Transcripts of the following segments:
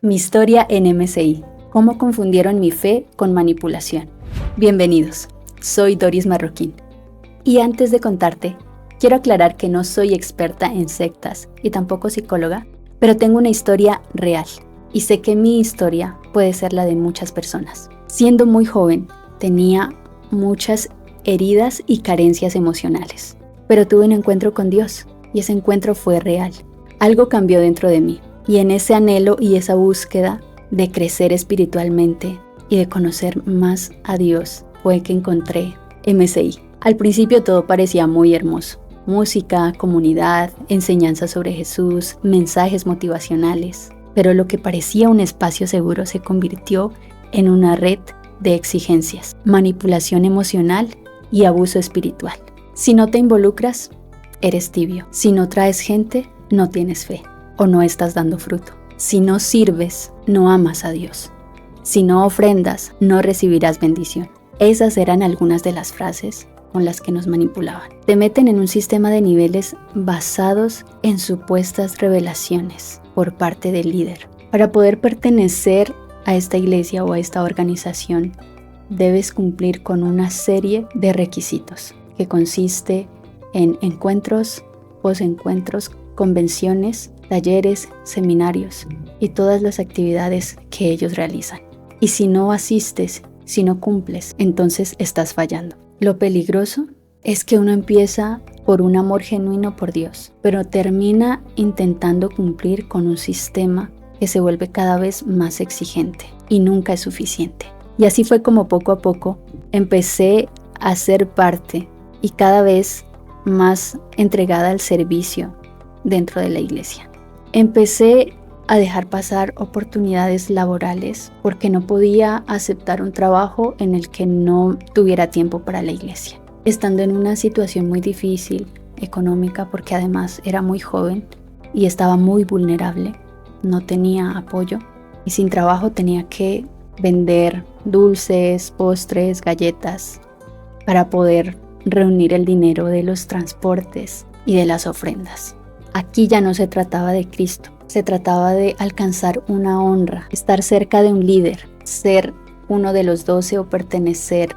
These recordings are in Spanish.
Mi historia en MCI. Cómo confundieron mi fe con manipulación. Bienvenidos, soy Doris Marroquín. Y antes de contarte, quiero aclarar que no soy experta en sectas y tampoco psicóloga, pero tengo una historia real y sé que mi historia puede ser la de muchas personas. Siendo muy joven, tenía muchas heridas y carencias emocionales, pero tuve un encuentro con Dios y ese encuentro fue real. Algo cambió dentro de mí y en ese anhelo y esa búsqueda de crecer espiritualmente y de conocer más a Dios fue que encontré MCI. Al principio todo parecía muy hermoso. Música, comunidad, enseñanza sobre Jesús, mensajes motivacionales. Pero lo que parecía un espacio seguro se convirtió en una red de exigencias, manipulación emocional y abuso espiritual. Si no te involucras, eres tibio. Si no traes gente, no tienes fe o no estás dando fruto. Si no sirves, no amas a Dios. Si no ofrendas, no recibirás bendición. Esas eran algunas de las frases con las que nos manipulaban. Te meten en un sistema de niveles basados en supuestas revelaciones por parte del líder. Para poder pertenecer a esta iglesia o a esta organización, debes cumplir con una serie de requisitos que consiste en encuentros, posencuentros, convenciones, talleres, seminarios y todas las actividades que ellos realizan. Y si no asistes, si no cumples, entonces estás fallando. Lo peligroso es que uno empieza por un amor genuino por Dios, pero termina intentando cumplir con un sistema que se vuelve cada vez más exigente y nunca es suficiente. Y así fue como poco a poco empecé a ser parte y cada vez más entregada al servicio dentro de la iglesia. Empecé a dejar pasar oportunidades laborales porque no podía aceptar un trabajo en el que no tuviera tiempo para la iglesia. Estando en una situación muy difícil económica porque además era muy joven y estaba muy vulnerable, no tenía apoyo y sin trabajo tenía que vender dulces, postres, galletas para poder reunir el dinero de los transportes y de las ofrendas. Aquí ya no se trataba de Cristo, se trataba de alcanzar una honra, estar cerca de un líder, ser uno de los 12 o pertenecer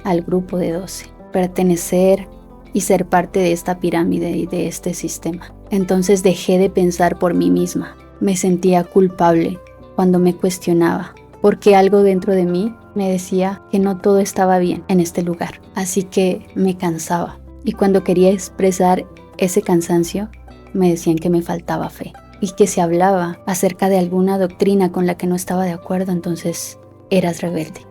al grupo de 12, pertenecer y ser parte de esta pirámide y de este sistema. Entonces dejé de pensar por mí misma, me sentía culpable cuando me cuestionaba, porque algo dentro de mí me decía que no todo estaba bien en este lugar, así que me cansaba y cuando quería expresar ese cansancio, me decían que me faltaba fe y que si hablaba acerca de alguna doctrina con la que no estaba de acuerdo, entonces eras rebelde.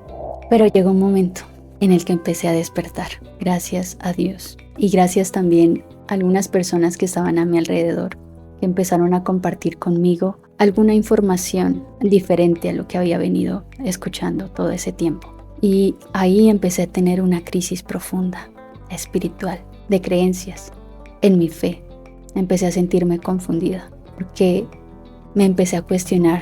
Pero llegó un momento en el que empecé a despertar, gracias a Dios y gracias también a algunas personas que estaban a mi alrededor, que empezaron a compartir conmigo alguna información diferente a lo que había venido escuchando todo ese tiempo. Y ahí empecé a tener una crisis profunda, espiritual, de creencias, en mi fe. Empecé a sentirme confundida porque me empecé a cuestionar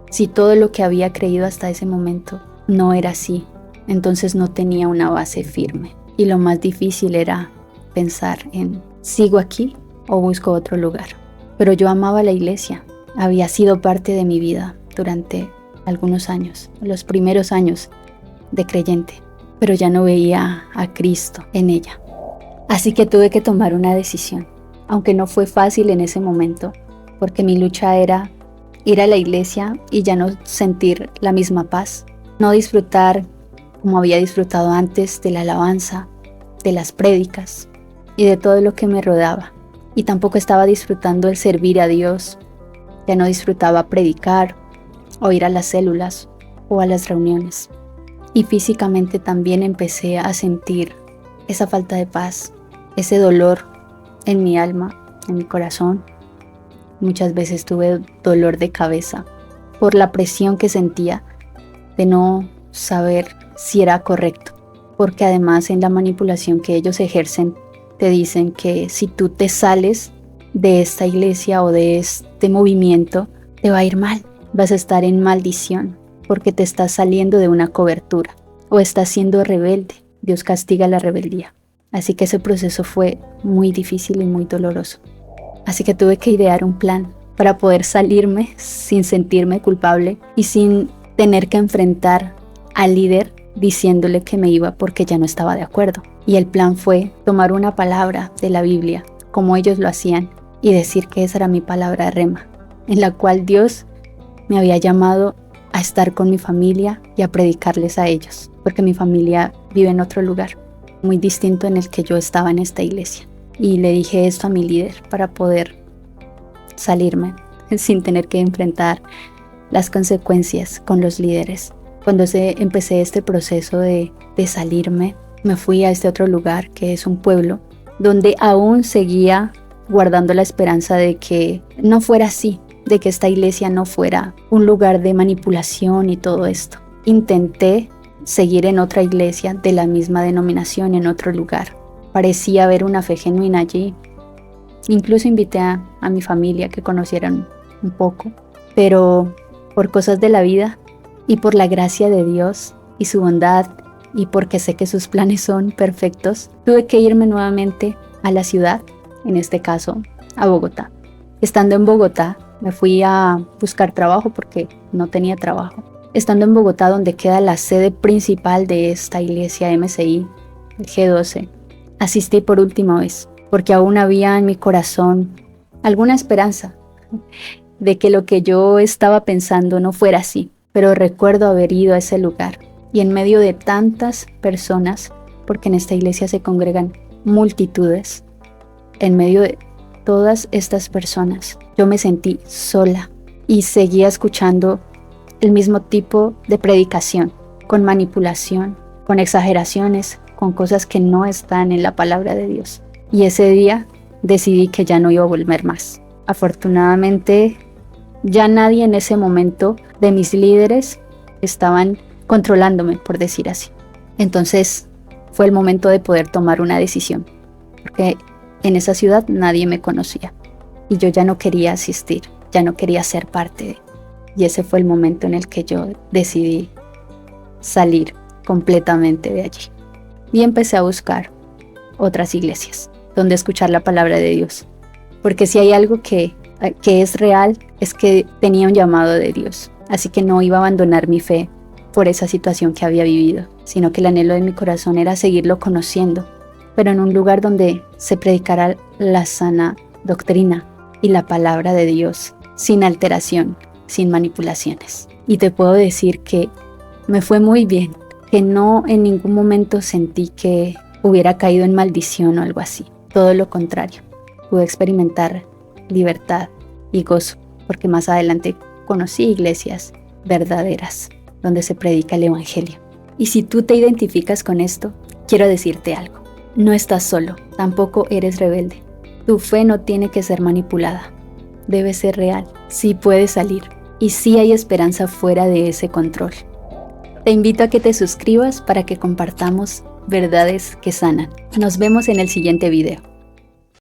si todo lo que había creído hasta ese momento no era así, entonces no tenía una base firme. Y lo más difícil era pensar en ¿sigo aquí o busco otro lugar? Pero yo amaba la iglesia, había sido parte de mi vida durante algunos años, los primeros años de creyente, pero ya no veía a Cristo en ella. Así que tuve que tomar una decisión. Aunque no fue fácil en ese momento, porque mi lucha era ir a la iglesia y ya no sentir la misma paz, no disfrutar como había disfrutado antes de la alabanza, de las prédicas y de todo lo que me rodeaba. Y tampoco estaba disfrutando el servir a Dios, ya no disfrutaba predicar o ir a las células o a las reuniones. Y físicamente también empecé a sentir esa falta de paz, ese dolor en mi alma, en mi corazón. Muchas veces tuve dolor de cabeza por la presión que sentía de no saber si era correcto, porque además en la manipulación que ellos ejercen te dicen que si tú te sales de esta iglesia o de este movimiento te va a ir mal, vas a estar en maldición porque te estás saliendo de una cobertura o estás siendo rebelde. Dios castiga la rebeldía. Así que ese proceso fue muy difícil y muy doloroso. Así que tuve que idear un plan para poder salirme sin sentirme culpable y sin tener que enfrentar al líder diciéndole que me iba porque ya no estaba de acuerdo. Y el plan fue tomar una palabra de la Biblia, como ellos lo hacían, y decir que esa era mi palabra rema, en la cual Dios me había llamado a estar con mi familia y a predicarles a ellos, porque mi familia vive en otro lugar, muy distinto en el que yo estaba en esta iglesia. Y le dije esto a mi líder para poder salirme sin tener que enfrentar las consecuencias con los líderes. Cuando empecé este proceso de salirme, me fui a este otro lugar que es un pueblo donde aún seguía guardando la esperanza de que no fuera así, de que esta iglesia no fuera un lugar de manipulación y todo esto. Intenté seguir en otra iglesia de la misma denominación en otro lugar. Parecía haber una fe genuina allí. Incluso invité a mi familia que conocieran un poco, pero por cosas de la vida y por la gracia de Dios y su bondad y porque sé que sus planes son perfectos, tuve que irme nuevamente a la ciudad, en este caso a Bogotá. Estando en Bogotá, me fui a buscar trabajo porque no tenía trabajo. Estando en Bogotá, donde queda la sede principal de esta iglesia MCI, el G12, asistí por última vez, porque aún había en mi corazón alguna esperanza de que lo que yo estaba pensando no fuera así. Pero recuerdo haber ido a ese lugar y en medio de tantas personas, porque en esta iglesia se congregan multitudes, en medio de todas estas personas, yo me sentí sola y seguía escuchando el mismo tipo de predicación, con manipulación, con exageraciones, con cosas que no están en la palabra de Dios. Y ese día decidí que ya no iba a volver más. Afortunadamente, ya nadie en ese momento de mis líderes estaban controlándome, por decir así. Entonces fue el momento de poder tomar una decisión, porque en esa ciudad nadie me conocía y yo ya no quería asistir, ya no quería ser parte de. Y ese fue el momento en el que yo decidí salir completamente de allí. Y empecé a buscar otras iglesias donde escuchar la palabra de Dios, porque si hay algo que es real, es que tenía un llamado de Dios. Así que no iba a abandonar mi fe por esa situación que había vivido, sino que el anhelo de mi corazón era seguirlo conociendo, pero en un lugar donde se predicara la sana doctrina y la palabra de Dios, sin alteración, sin manipulaciones. Y te puedo decir que me fue muy bien, que no en ningún momento sentí que hubiera caído en maldición o algo así. Todo lo contrario, pude experimentar libertad y gozo, porque más adelante conocí iglesias verdaderas donde se predica el evangelio. Y si tú te identificas con esto, quiero decirte algo. No estás solo, tampoco eres rebelde. Tu fe no tiene que ser manipulada, debe ser real. Sí puedes salir y sí hay esperanza fuera de ese control. Te invito a que te suscribas para que compartamos verdades que sanan. Nos vemos en el siguiente video.